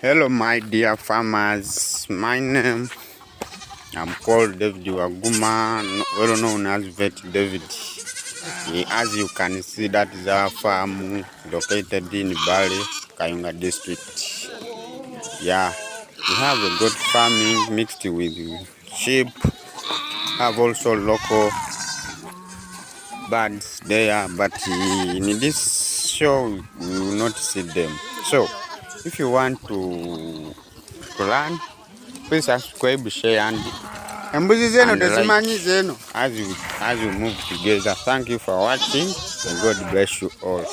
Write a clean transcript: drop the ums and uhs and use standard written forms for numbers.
Hello, my dear farmers. My name, I'm called David Waguma, well known as Vet David. As you can see, that is our farm located in Bali, Kayunga district. Yeah, we have a goat farming mixed with sheep. Have also local birds there, but in this show we will not see them. So, if you want to learn, please subscribe, share, and like as you move together. Thank you for watching, and God bless you all.